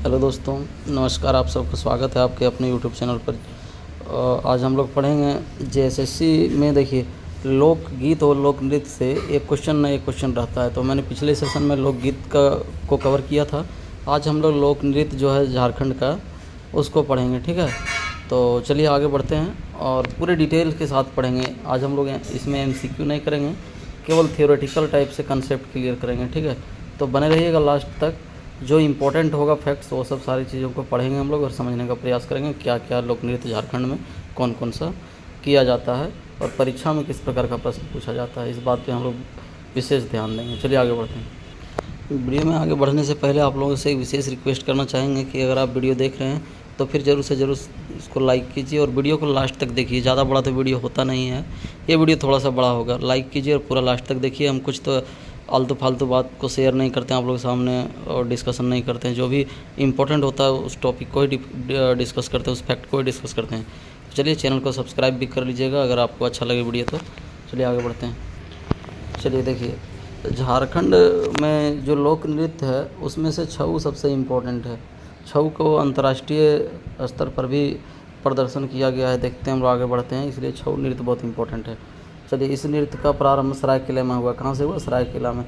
Hello दोस्तों, नमस्कार। आप सबका स्वागत है आपके अपने यूट्यूब चैनल पर। आज हम लोग पढ़ेंगे जेएसएससी में। देखिए, लोकगीत और लोक नृत्य से एक क्वेश्चन न एक क्वेश्चन रहता है। तो मैंने पिछले सेशन में लोकगीत को कवर किया था। आज हम लोग लोक नृत्य जो है झारखंड का, उसको पढ़ेंगे। ठीक है, तो चलिए आगे बढ़ते हैं और पूरे डिटेल के साथ पढ़ेंगे। आज हम लोग इसमें एमसीक्यू नहीं करेंगे, केवल थियोरेटिकल टाइप से कंसेप्ट क्लियर करेंगे। ठीक है, तो बने रहिएगा लास्ट तक। जो इम्पोर्टेंट होगा फैक्ट्स, वो सब सारी चीज़ों को पढ़ेंगे हम लोग और समझने का प्रयास करेंगे। क्या क्या लोक नृत्य झारखंड में कौन कौन सा किया जाता है और परीक्षा में किस प्रकार का प्रश्न पूछा जाता है, इस बात पे हम लोग विशेष ध्यान देंगे। चलिए आगे बढ़ते हैं। वीडियो में आगे बढ़ने से पहले आप लोगों से एक विशेष रिक्वेस्ट करना चाहेंगे कि अगर आप वीडियो देख रहे हैं तो फिर ज़रूर से ज़रूर इसको लाइक कीजिए और वीडियो को लास्ट तक देखिए। ज़्यादा बड़ा तो वीडियो होता नहीं है, ये वीडियो थोड़ा सा बड़ा होगा। लाइक कीजिए और पूरा लास्ट तक देखिए। हम कुछ तो आलतू फालतू बात को शेयर नहीं करते हैं आप लोगों के सामने और डिस्कशन नहीं करते हैं। जो भी इम्पोर्टेंट होता है उस टॉपिक को ही डिस्कस करते हैं, उस फैक्ट को ही डिस्कस करते हैं। चलिए चैनल को सब्सक्राइब भी कर लीजिएगा अगर आपको अच्छा लगे वीडियो तो। चलिए आगे बढ़ते हैं। चलिए देखिए, झारखंड में जो लोक नृत्य है उसमें से छऊ सबसे इम्पोर्टेंट है। छऊ को अंतर्राष्ट्रीय स्तर पर भी प्रदर्शन किया गया है। देखते हैं हम लोग आगे बढ़ते हैं, इसलिए छऊ नृत्य बहुत इम्पोर्टेंट है। चलिए, इस नृत्य का प्रारंभ सरायकेला में हुआ। कहाँ से हुआ? सरायकेला में।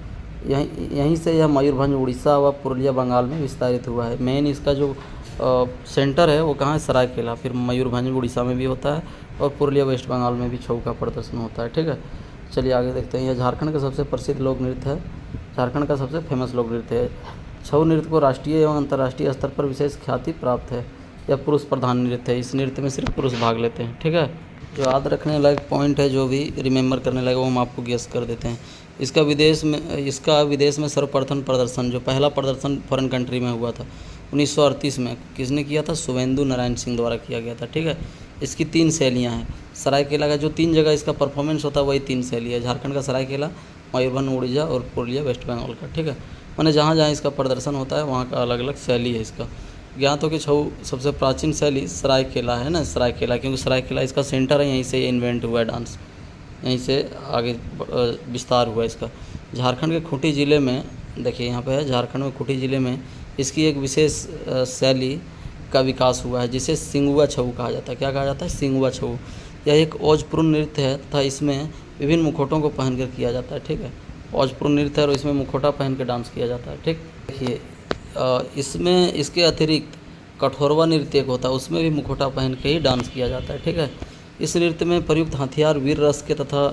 यहीं से यह मयूरभंज उड़ीसा व पुरुलिया बंगाल में विस्तारित हुआ है। मेन इसका जो सेंटर है वो कहाँ है? सरायकेला। फिर मयूरभंज उड़ीसा में भी होता है और पुरुलिया वेस्ट बंगाल में भी छऊ का प्रदर्शन होता है। ठीक है, चलिए आगे देखते हैं। यह झारखंड का सबसे प्रसिद्ध लोक नृत्य है, झारखंड का सबसे फेमस लोक नृत्य है। छऊ नृत्य को राष्ट्रीय एवं अंतर्राष्ट्रीय स्तर पर विशेष ख्याति प्राप्त है। यह पुरुष प्रधान नृत्य है। इस नृत्य में सिर्फ पुरुष भाग लेते हैं। ठीक है, जो याद रखने लायक पॉइंट है, जो भी रिमेंबर करने लायक, वो हम आपको गेस कर देते हैं। इसका विदेश में सर्वप्रथम प्रदर्शन, जो पहला प्रदर्शन फॉरेन कंट्री में हुआ था 1938 में, किसने किया था? शुभेंदु नारायण सिंह द्वारा किया गया था। ठीक है, इसकी 3 शैलियाँ हैं। सरायकेला का जो 3 जगह इसका परफॉर्मेंस होता है वही 3 शैली है। झारखंड का सरायकेला, मयूरभंज उड़ीसा और पुरुलिया वेस्ट बंगाल का। ठीक है, मैंने जहाँ जहाँ इसका प्रदर्शन होता है वहाँ का अलग अलग शैली है इसका। ज्ञात हो कि छऊ सबसे प्राचीन शैली सरायकेला है ना, सरायकेला, क्योंकि सरायकेला इसका सेंटर है, यहीं से इन्वेंट हुआ है डांस, यहीं से आगे विस्तार हुआ इसका। झारखंड के खूंटी ज़िले में, देखिए यहाँ पे है, झारखंड में खूंटी ज़िले में इसकी एक विशेष शैली का विकास हुआ है जिसे सिंगुआ छऊ कहा जाता है। क्या कहा जाता है? सिंगुआ छऊ। यह एक औजपूर्ण नृत्य है तथा इसमें विभिन्न मुखौटों को पहनकर किया जाता है। ठीक है, औजपूर्ण नृत्य है और इसमें मुखौटा पहन कर डांस किया जाता है। ठीक, देखिए इसमें इसके अतिरिक्त कठोरवा नृत्य एक होता है, उसमें भी मुखौटा पहन के ही डांस किया जाता है। ठीक है, इस नृत्य में प्रयुक्त हथियार वीर रस के तथा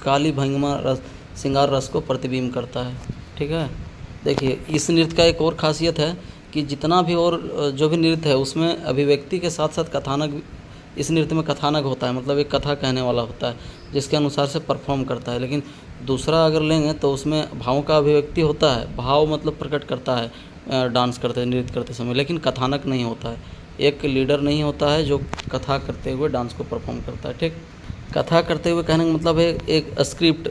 काली भंगिमा रस, श्रृंगार रस को प्रतिबिंब करता है। ठीक है, देखिए इस नृत्य का एक और खासियत है कि जितना भी और जो भी नृत्य है उसमें अभिव्यक्ति के साथ साथ कथानक, इस नृत्य में कथानक होता है, मतलब एक कथा कहने वाला होता है जिसके अनुसार से परफॉर्म करता है। लेकिन दूसरा अगर लेंगे तो उसमें भावों का अभिव्यक्ति होता है, भाव मतलब प्रकट करता है डांस करते नृत्य करते समय, लेकिन कथानक नहीं होता है। एक लीडर नहीं होता है जो कथा करते हुए डांस को परफॉर्म करता है। ठीक, कथा करते हुए कहने का मतलब है एक स्क्रिप्ट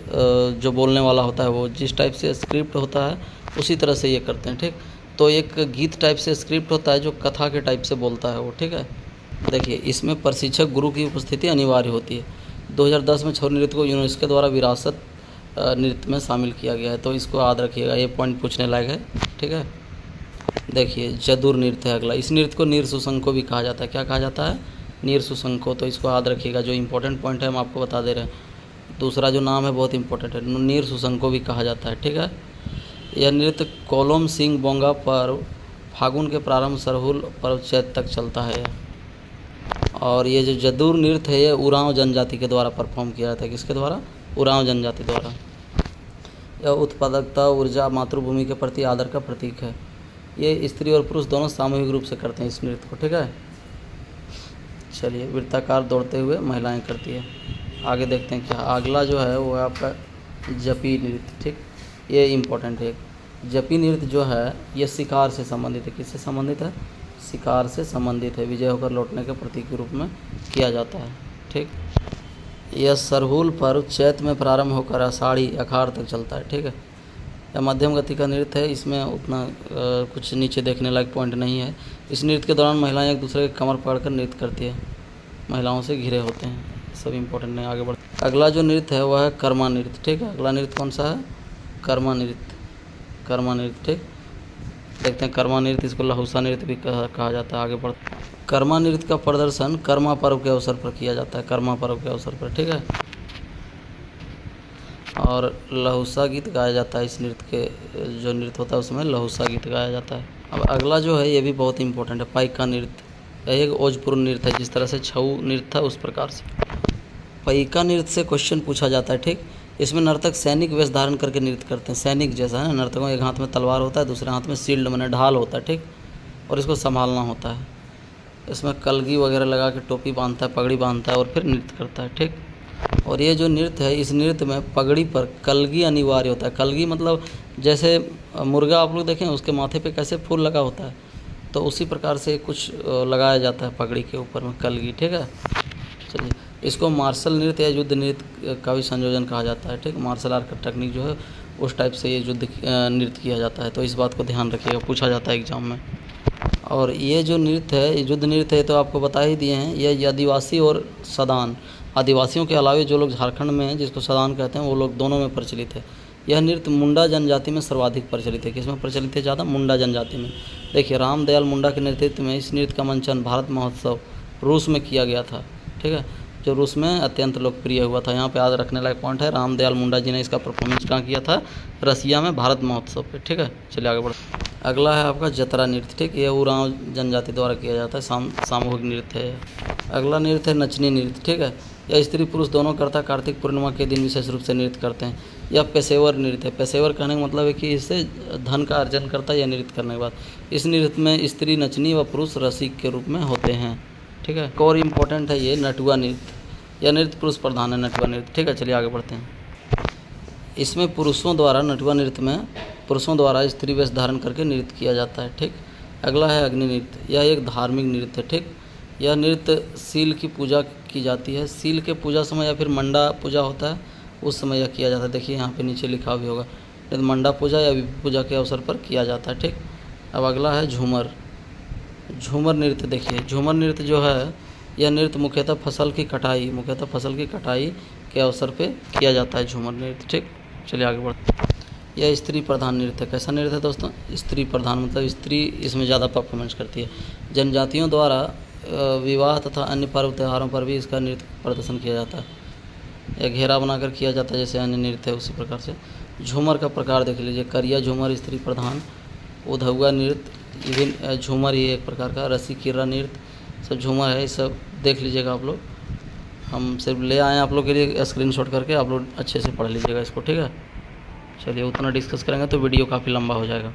जो बोलने वाला होता है, वो जिस टाइप से स्क्रिप्ट होता है उसी तरह से ये करते हैं। ठीक, तो एक गीत टाइप से स्क्रिप्ट होता है जो कथा के टाइप से बोलता है वो। ठीक है, देखिए इसमें प्रशिक्षक गुरु की उपस्थिति अनिवार्य होती है। 2010 में छऊ नृत्य को यूनेस्को द्वारा विरासत नृत्य में शामिल किया गया है, तो इसको याद रखिएगा, ये पॉइंट पूछने लायक है। ठीक है, देखिए जदुर नृत्य है अगला। इस नृत्य को नीर सुसंको भी कहा जाता है। क्या कहा जाता है? नीर सुसंको। तो इसको याद रखिएगा, जो इंपॉर्टेंट पॉइंट है हम आपको बता दे रहे हैं। दूसरा जो नाम है बहुत इंपॉर्टेंट है, नीर सुसंको भी कहा जाता है। ठीक है, यह नृत्य कोलोम सिंह बोंगा पर्व फागुन के प्रारंभ सरहुल पर्व चैत तक चलता है। और ये जो जदुर नृत्य है ये उरांव जनजाति के द्वारा परफॉर्म किया जाता है। किसके द्वारा? उरांव जनजाति द्वारा। यह उत्पादकता, ऊर्जा, मातृभूमि के प्रति आदर का प्रतीक है। ये स्त्री और पुरुष दोनों सामूहिक रूप से करते हैं इस नृत्य को। ठीक है, चलिए वृत्ताकार दौड़ते हुए महिलाएं करती है। आगे देखते हैं क्या अगला जो है वो है आपका जपी नृत्य। ठीक, ये इम्पोर्टेंट है। जपी नृत्य जो है ये शिकार से संबंधित है। किससे संबंधित है? शिकार से संबंधित है। विजय होकर लौटने के प्रतीक के रूप में किया जाता है। ठीक, यह सरहुल पर्व चैत में प्रारंभ होकर आषाढ़ी अखाड़ तक चलता है। ठीक है, यह मध्यम गति का नृत्य है, इसमें उतना कुछ नीचे देखने लायक पॉइंट नहीं है। इस नृत्य के दौरान महिलाएं एक दूसरे के कमर पकड़कर नृत्य करती है, महिलाओं से घिरे होते हैं। सब इम्पोर्टेंट नहीं, आगे बढ़। अगला जो नृत्य है वह है कर्मा नृत्य। ठीक है, अगला नृत्य कौन सा है? कर्मा नृत्य। कर्मा नृत्य। ठीक, देखते हैं कर्मा नृत्य, इसको लहुसा नृत्य भी कहा जाता है। आगे बढ़, कर्मा नृत्य का प्रदर्शन कर्मा पर्व के अवसर पर किया जाता है, कर्मा पर्व के अवसर पर, ठीक है। और लहुसा गीत गाया जाता है, इस नृत्य के जो नृत्य होता है उसमें लहुसा गीत गाया जाता है। अब अगला जो है ये भी बहुत इंपॉर्टेंट है, पाइका नृत्य। यह एक ओजपूर्ण नृत्य है, जिस तरह से छऊ नृत्य था उस प्रकार से पाइका नृत्य से क्वेश्चन पूछा जाता है, ठीक। इसमें नर्तक सैनिक वेश धारण करके नृत्य करते हैं, सैनिक जैसा है ना, नर्तकों एक हाथ में तलवार होता है, दूसरे हाथ में शील्ड माने ढाल होता है, ठीक, और इसको संभालना होता है। इसमें कलगी वगैरह लगा के टोपी बांधता है, पगड़ी बांधता है और फिर नृत्य करता है, ठीक। और ये जो नृत्य है, इस नृत्य में पगड़ी पर कलगी अनिवार्य होता है। कलगी मतलब जैसे मुर्गा आप लोग देखें उसके माथे पे कैसे फूल लगा होता है, तो उसी प्रकार से कुछ लगाया जाता है पगड़ी के ऊपर में कलगी, ठीक है। चलिए, इसको मार्शल नृत्य या युद्ध नृत्य का भी संयोजन कहा जाता है, ठीक। मार्शल आर्ट का टेक्निक जो है उस टाइप से ये युद्ध नृत्य किया जाता है, तो इस बात को ध्यान रखिएगा, पूछा जाता है एग्जाम में। और ये जो नृत्य है, युद्ध नृत्य है, तो आपको बता ही दिए हैं, ये आदिवासी और सदान, आदिवासियों के अलावे जो लोग झारखंड में हैं जिसको सदान कहते हैं वो लोग दोनों में प्रचलित है। यह नृत्य मुंडा जनजाति में सर्वाधिक प्रचलित है। किसमें प्रचलित है ज़्यादा? मुंडा जनजाति में। देखिए, रामदयाल मुंडा के नेतृत्व में इस नृत्य का मंचन भारत महोत्सव रूस में किया गया था, ठीक है, जो रूस में अत्यंत लोकप्रिय हुआ था। यहाँ पे याद रखने लायक पॉइंट है, रामदयाल मुंडा जी ने इसका परफॉर्मेंस कहाँ किया था? रसिया में, भारत महोत्सव पे, ठीक है। चलिए आगे बढ़ते। अगला है आपका जतरा नृत्य, ठीक। ये उरांव जनजाति द्वारा किया जाता है, सामूहिक नृत्य है। अगला नृत्य है नचनी नृत्य, ठीक है। यह स्त्री पुरुष दोनों करता कार्तिक पूर्णिमा के दिन विशेष रूप से नृत्य करते हैं। यह पेशेवर नृत्य है। पेशेवर कहने का मतलब है कि इससे धन का अर्जन करता है यह नृत्य करने के बाद। इस नृत्य में स्त्री नचनी व पुरुष रसिक के रूप में होते हैं, ठीक है। एक और इम्पोर्टेंट है ये नटुआ नृत्य। यह नृत्य पुरुष प्रधान है, नटुआ नृत्य, ठीक है। चलिए आगे बढ़ते हैं। इसमें पुरुषों द्वारा, नटुआ नृत्य में पुरुषों द्वारा स्त्री वेश धारण करके नृत्य किया जाता है, ठीक। अगला है अग्नि नृत्य। यह एक धार्मिक नृत्य है, ठीक। यह नृत्य सील की पूजा की जाती है। सील के पूजा समय या फिर मंडा पूजा होता है उस समय यह किया जाता है। देखिए यहाँ पे नीचे लिखा भी होगा, मंडा पूजा या विभू पूजा के अवसर पर किया जाता है, ठीक। अब अगला है झूमर। झूमर नृत्य। देखिए, झूमर नृत्य जो है यह नृत्य मुख्यतः फसल की कटाई के अवसर पे किया जाता है झूमर नृत्य, ठीक। चलिए आगे बढ़ते हैं। यह स्त्री प्रधान नृत्य है। कैसा नृत्य है दोस्तों? स्त्री प्रधान, मतलब स्त्री इसमें ज़्यादा परफॉर्मेंस करती है। जनजातियों द्वारा विवाह तथा अन्य पर्व त्योहारों पर भी इसका नृत्य प्रदर्शन किया जाता है। यह घेरा बनाकर किया जाता है जैसे अन्य नृत्य है उसी प्रकार से। झूमर का प्रकार देख लीजिए, करिया झूमर स्त्री प्रधान, उधौआ नृत्य विभिन्न झूमर ही एक प्रकार का, रसी किर्रा नृत्य, सब झूमर है। ये सब देख लीजिएगा आप लोग, हम सिर्फ ले आए हैं आप लोग के लिए स्क्रीनशॉट करके, आप लोग अच्छे से पढ़ लीजिएगा इसको, ठीक है। चलिए, उतना डिस्कस करेंगे तो वीडियो काफ़ी लंबा हो जाएगा।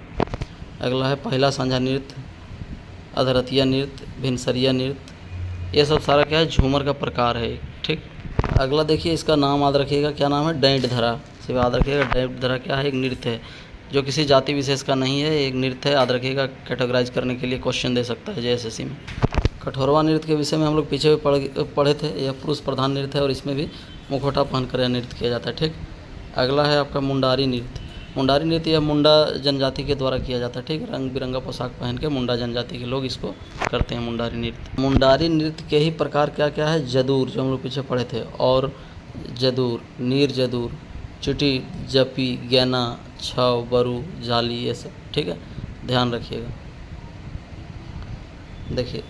अगला है पहला सांझा नृत्य, अधरतिया नृत्य, भिनसरिया नृत्य। ये सब सारा क्या है? झूमर का प्रकार है, ठीक। अगला देखिए, इसका नाम याद रखिएगा, क्या नाम है? डैंट धरा। सिर्फ याद रखिएगा, डैंट धरा क्या है? एक नृत्य है जो किसी जाति विशेष का नहीं है, एक नृत्य है, याद रखिएगा। कैटेगराइज करने के लिए क्वेश्चन दे सकता है JSSC में। कठोरवा नृत्य के विषय में हम लोग पीछे भी पढ़े थे। यह पुरुष प्रधान नृत्य है और इसमें भी मुखौटा पहनकर नृत्य किया जाता है, ठीक। अगला है आपका मुंडारी नृत्य। मुंडारी नृत्य यह मुंडा जनजाति के द्वारा किया जाता है, ठीक। रंग बिरंगा पोशाक पहन के मुंडा जनजाति के लोग इसको करते हैं, मुंडारी नृत्य। मुंडारी नृत्य के ही प्रकार क्या क्या है? जदूर, जो हम लोग पीछे पढ़े थे, और जदूर, नीर जदूर, चिटी, जपी, गैना, छव, बरू, जाली, ये सब, ठीक है, ध्यान रखिएगा। देखिए,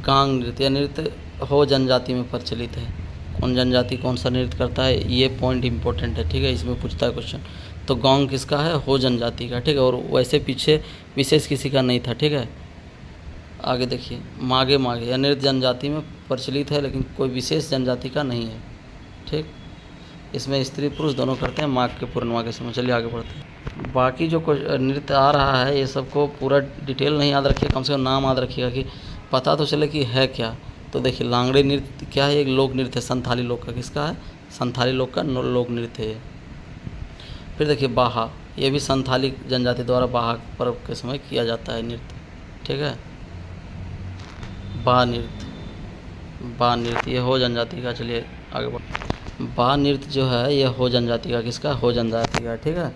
गांग नृत्य। यह नृत्य हो जनजाति में प्रचलित है। कौन जनजाति कौन सा नृत्य करता है, ये पॉइंट इंपॉर्टेंट है, ठीक है, इसमें पूछता है क्वेश्चन। तो गांग किसका है? हो जनजाति का, ठीक है, और वैसे पीछे विशेष किसी का नहीं था, ठीक है। आगे देखिए, मागे मागे। यह नृत्य जनजाति में प्रचलित है लेकिन कोई विशेष जनजाति का नहीं है, ठीक। इसमें स्त्री पुरुष दोनों करते हैं माघ के पूर्णिमा के समय। चलिए आगे बढ़ते हैं। बाकी जो नृत्य आ रहा है ये सबको पूरा डिटेल नहीं याद रखिए, कम से कम नाम याद रखिएगा कि पता तो चले कि है क्या। तो देखिए, लांगड़े नृत्य क्या है? एक लोक नृत्य है, संथाली लोग का। किसका है? संथाली लोग का लोक नृत्य है। फिर देखिए बाहा, ये भी संथाली जनजाति द्वारा बाहा पर्व के समय किया जाता है नृत्य, ठीक है। बा नृत्य ये हो जनजाति का। चलिए आगे बढ़। बा नृत्य जो है यह हो जनजाति का। किसका? हो जनजाति का, ठीक है।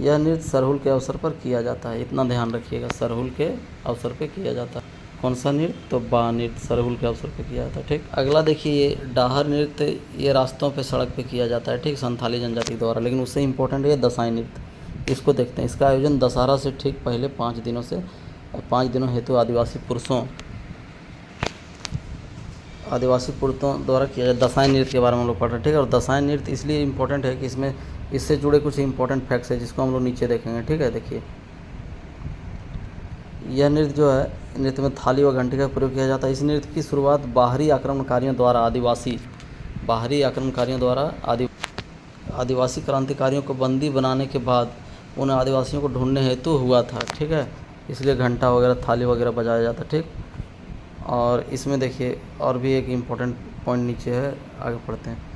यह नृत्य सरहुल के अवसर पर किया जाता है, इतना ध्यान रखिएगा, सरहुल के अवसर पर किया जाता है। कौन सा नृत्य? तो बा नृत्य सरहुल के अवसर पे किया जाता है, ठीक। अगला देखिए, ये डाहर नृत्य, ये रास्तों पे सड़क पे किया जाता है, ठीक, संथाली जनजाति द्वारा। लेकिन उससे इम्पोर्टेंट है दसाई नृत्य। इसको देखते हैं। इसका आयोजन दशहरा से ठीक पहले 5 दिनों हेतु आदिवासी पुरुषों द्वारा किया जाए। दशाएं नृत्य के बारे में हम लोग पढ़ रहे हैं, ठीक है। और दशाएं नृत्य इसलिए इम्पोर्टेंट है कि इसमें इससे जुड़े कुछ इंपॉर्टेंट फैक्ट्स है जिसको हम लोग नीचे देखेंगे, ठीक है। देखिए यह नृत्य जो है, नृत्य में थाली व घंटी का प्रयोग किया जाता है। इस नृत्य की शुरुआत बाहरी आक्रमणकारियों द्वारा आदिवासी क्रांतिकारियों को बंदी बनाने के बाद उन आदिवासियों को ढूंढने हेतु हुआ था, ठीक है। इसलिए घंटा वगैरह, थाली वगैरह बजाया जाता, ठीक। और इसमें देखिए और भी एक इम्पोर्टेंट पॉइंट नीचे है, आगे पढ़ते हैं।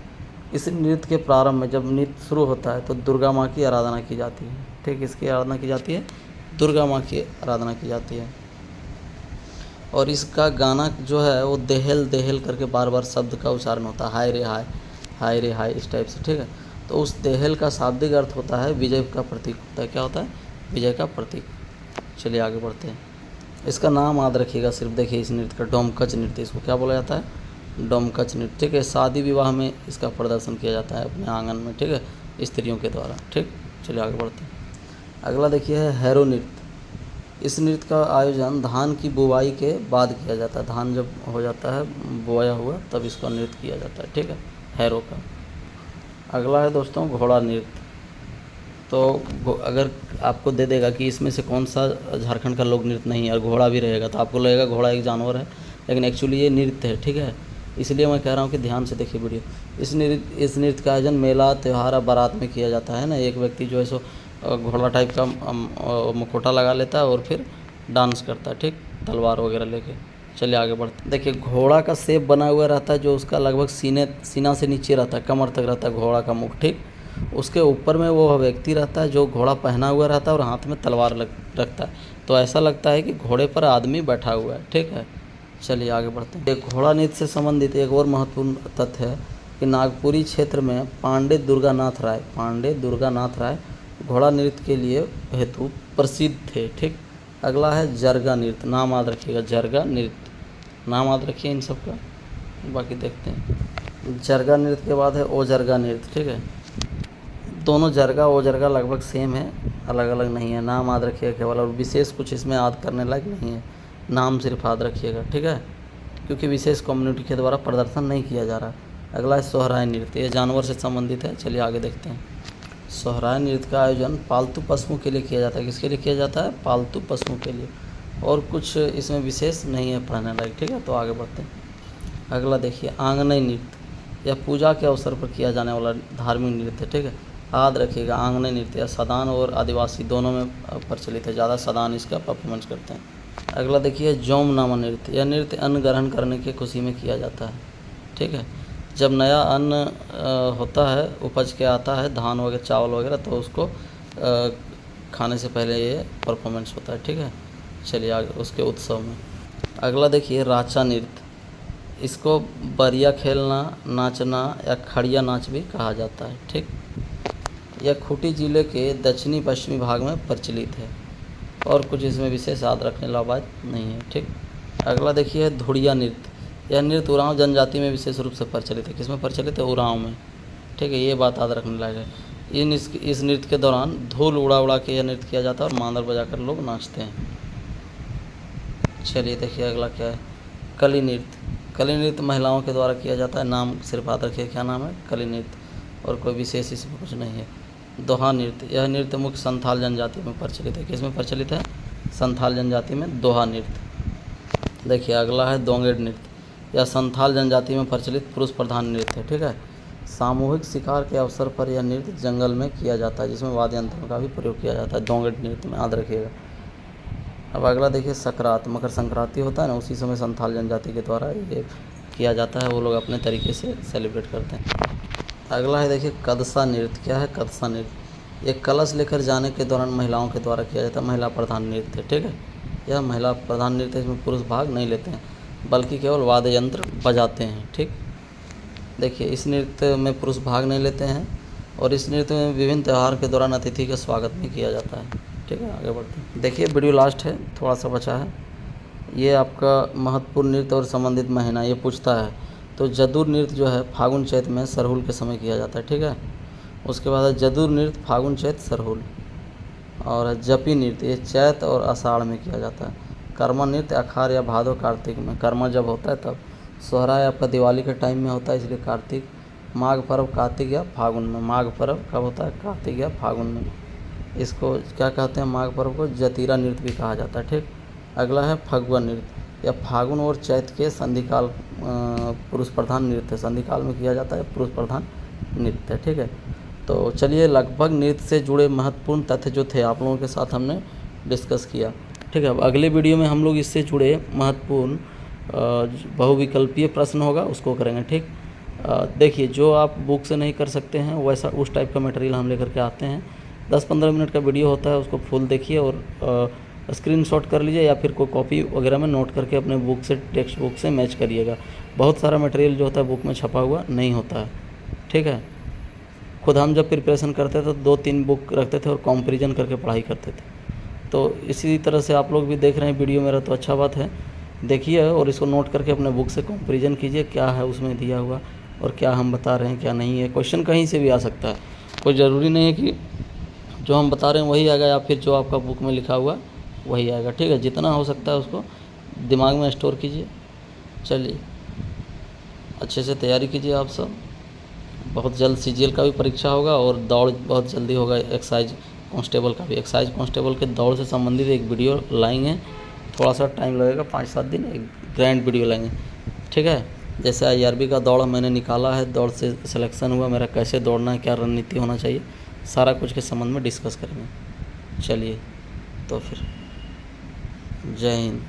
इस नृत्य के प्रारंभ में जब नृत्य शुरू होता है तो दुर्गा माँ की आराधना की जाती है, ठीक। इसकी आराधना की जाती है, दुर्गा माँ की आराधना की जाती है। और इसका गाना जो है वो देहल देहल करके बार बार शब्द का उच्चारण होता है, हाय रे हाय, हाय रे हाय, इस टाइप से, ठीक है। तो उस देहल का शाब्दिक अर्थ होता है विजय का प्रतीक होता है। क्या होता है? विजय का प्रतीक। चलिए आगे बढ़ते हैं। इसका नाम याद रखिएगा सिर्फ। देखिए इस नृत्य का डोमकच नृत्य, इसको क्या बोला जाता है? डोमकच नृत्य, ठीक है। शादी विवाह में इसका प्रदर्शन किया जाता है अपने आंगन में, ठीक है, स्त्रियों के द्वारा, ठीक। चलिए आगे बढ़ते हैं। अगला देखिए है हैरो नृत्य। इस नृत्य का आयोजन धान की बुवाई के बाद किया जाता है। धान जब हो जाता है, बोया हुआ, तब इसका नृत्य किया जाता है, ठीक है, हैरो का। अगला है दोस्तों घोड़ा नृत्य। तो अगर आपको दे देगा कि इसमें से कौन सा झारखंड का लोक नृत्य नहीं है और घोड़ा भी रहेगा, तो आपको लगेगा घोड़ा एक जानवर है, लेकिन एक्चुअली ये नृत्य है, ठीक है। इसलिए मैं कह रहा हूँ कि ध्यान से देखिए वीडियो। इस नृत्य का आयोजन मेला, त्यौहार, बारात में किया जाता है ना। एक व्यक्ति जो है सो घोड़ा टाइप का मुखौटा लगा लेता है और फिर डांस करता है, ठीक, तलवार वगैरह लेके। चलिए आगे बढ़ते हैं। देखिए घोड़ा का शेप बना हुआ रहता है जो उसका लगभग सीना से नीचे रहता है, कमर तक रहता है घोड़ा का मुख, ठीक। उसके ऊपर में वो व्यक्ति रहता है जो घोड़ा पहना हुआ रहता है और हाथ में तलवार रखता है, तो ऐसा लगता है कि घोड़े पर आदमी बैठा हुआ है, ठीक है। चलिए आगे बढ़ते हैं। एक घोड़ा नृत्य से संबंधित एक और महत्वपूर्ण तथ्य है कि नागपुरी क्षेत्र में पांडे दुर्गानाथ राय घोड़ा नृत्य के लिए हेतु प्रसिद्ध थे, ठीक। अगला है जरगा नृत्य। नाम याद रखिएगा, जरगा नृत्य, नाम याद रखिए इन सब का। बाकी देखते हैं। जरगा नृत्य के बाद है ओजरगा नृत्य, ठीक है। दोनों जरगा ओजरगा लगभग सेम है, अलग अलग नहीं है। नाम याद रखिएगा केवल, और विशेष कुछ इसमें याद करने लायक नहीं है, नाम सिर्फ याद रखिएगा, ठीक है, क्योंकि विशेष कम्युनिटी के द्वारा प्रदर्शन नहीं किया जा रहा। अगला है सोहराय नृत्य। ये जानवर से संबंधित है। चलिए आगे देखते हैं। सोहराय नृत्य का आयोजन पालतू पशुओं के लिए किया जाता है। किसके लिए किया जाता है? पालतू पशुओं के लिए, और कुछ इसमें विशेष नहीं है पढ़ने लायक, ठीक है। तो आगे बढ़ते हैं। अगला देखिए आंगनई नृत्य। यह पूजा के अवसर पर किया जाने वाला धार्मिक नृत्य, ठीक है। याद रखिएगा आंगनई नृत्य या सदान और आदिवासी दोनों में प्रचलित है, ज़्यादा सदान इसका परफॉर्मेंस करते हैं। अगला देखिए जोमनामा नृत्य। यह नृत्य अन्न ग्रहण करने की खुशी में किया जाता है, ठीक है। जब नया अन्न होता है, उपज के आता है, धान वगैरह, चावल वगैरह, तो उसको खाने से पहले ये परफॉर्मेंस होता है, ठीक है। चलिए आगे उसके उत्सव में। अगला देखिए राचा नृत्य। इसको बरिया खेलना, नाचना या खड़िया नाच भी कहा जाता है, ठीक। यह खूंटी जिले के दक्षिणी पश्चिमी भाग में प्रचलित है, और कुछ इसमें विशेष याद रखने वाला बात नहीं है, ठीक। अगला देखिए धुड़िया नृत्य। यह नृत्य उरांव जनजाति में विशेष रूप से प्रचलित है। किसमें प्रचलित है? उरांव में, ठीक है। ये बात याद रखने लायक है। इस नृत्य के दौरान धूल उड़ा उड़ा के यह नृत्य किया जाता है और मांदर बजाकर लोग नाचते हैं। चलिए देखिए अगला क्या है, कली नृत्य। कली नृत्य महिलाओं के द्वारा किया जाता है। नाम सिर्फ याद रखिए, क्या नाम है? कली नृत्य, और कोई विशेष इसमें कुछ नहीं है। दोहा नृत्य। यह नृत्य मुख्य संथाल जनजाति में प्रचलित है। किसमें प्रचलित है? संथाल जनजाति में दोहा नृत्य। देखिए अगला है दोंगेड़ नृत्य। यह संथाल जनजाति में प्रचलित पुरुष प्रधान नृत्य है, ठीक है। सामूहिक शिकार के अवसर पर यह नृत्य जंगल में किया जाता है, जिसमें वाद्य यंत्रों का भी प्रयोग किया जाता है दोंगेड़ नृत्य में, याद रखिएगा। अब अगला देखिए सकरात। मकर संक्रांति होता है ना, उसी समय संथाल जनजाति के द्वारा ये किया जाता है, वो लोग अपने तरीके से सेलिब्रेट करते हैं। अगला है देखिए कदसा नृत्य। क्या है कदसा नृत्य? एक कलश लेकर जाने के दौरान महिलाओं के द्वारा किया जाता है, महिला प्रधान नृत्य, ठीक है। यह महिला प्रधान नृत्य, इसमें पुरुष भाग नहीं लेते हैं, बल्कि केवल वाद्य यंत्र बजाते हैं, ठीक। देखिए इस नृत्य में पुरुष भाग नहीं लेते हैं, और इस नृत्य में विभिन्न त्यौहार के दौरान अतिथि का स्वागत भी किया जाता है, ठीक है। आगे बढ़ते हैं। देखिए वीडियो लास्ट है, थोड़ा सा बचा है। ये आपका महत्वपूर्ण नृत्य और संबंधित महीना ये पूछता है, तो जदुर नृत्य जो है फागुन चैत में सरहुल के समय किया जाता है, ठीक है। उसके बाद है जदुर नृत्य फागुन चैत सरहुल, और जपी नृत्य, ये चैत और आषाढ़ में किया जाता है। कर्मा नृत्य आषाढ़ या भादो कार्तिक में, कर्मा जब होता है तब। सोहराय आपका दिवाली के टाइम में होता है, इसलिए कार्तिक। माघ पर्व कार्तिक या फागुन में, माघ पर्व कब होता है? कार्तिक या फागुन में। इसको क्या कहते हैं? माघ पर्व को जतीरा नृत्य भी कहा जाता है। ठीक। अगला है फगुआ नृत्य, या फागुन और चैत के संधिकाल पुरुष प्रधान नृत्य, संधिकाल में किया जाता है पुरुष प्रधान नृत्य। ठीक है। तो चलिए, लगभग नृत्य से जुड़े महत्वपूर्ण तथ्य जो थे आप लोगों के साथ हमने डिस्कस किया। ठीक है। अब अगले वीडियो में हम लोग इससे जुड़े महत्वपूर्ण बहुविकल्पीय प्रश्न होगा, उसको करेंगे। ठीक। देखिए, जो आप बुक से नहीं कर सकते हैं वैसा उस टाइप का मटेरियल हम लेकर के आते हैं। 10-15 मिनट का वीडियो होता है, उसको फुल देखिए और स्क्रीनशॉट कर लीजिए, या फिर कोई कॉपी वगैरह में नोट करके अपने बुक से, टेक्स्ट बुक से मैच करिएगा। बहुत सारा मटेरियल जो होता है बुक में छपा हुआ नहीं होता है। ठीक है। खुद हम जब प्रिपरेशन करते थे तो 2-3 बुक रखते थे और कंपैरिजन करके पढ़ाई करते थे। तो इसी तरह से आप लोग भी देख रहे हैं वीडियो मेरा, तो अच्छा बात है, देखिए और इसको नोट करके अपने बुक से कंपैरिजन कीजिए, क्या है उसमें दिया हुआ और क्या हम बता रहे हैं क्या नहीं है। क्वेश्चन कहीं से भी आ सकता है, कोई ज़रूरी नहीं है कि जो हम बता रहे हैं वही आएगा या फिर जो आपका बुक में लिखा हुआ वही आएगा। ठीक है। जितना हो सकता है उसको दिमाग में स्टोर कीजिए। चलिए, अच्छे से तैयारी कीजिए आप सब। बहुत जल्द सीजीएल का भी परीक्षा होगा और दौड़ बहुत जल्दी होगा, एक्साइज कांस्टेबल का भी। एक्साइज कांस्टेबल के दौड़ से संबंधित एक वीडियो लाएंगे, थोड़ा सा टाइम लगेगा, 5-7 दिन, एक ग्रैंड वीडियो लाएंगे। ठीक है। जैसे IRB का दौड़ मैंने निकाला है, दौड़ से सिलेक्शन हुआ मेरा, कैसे दौड़ना है, क्या रणनीति होना चाहिए, सारा कुछ के संबंध में डिस्कस करेंगे। चलिए, तो फिर जय हिंद।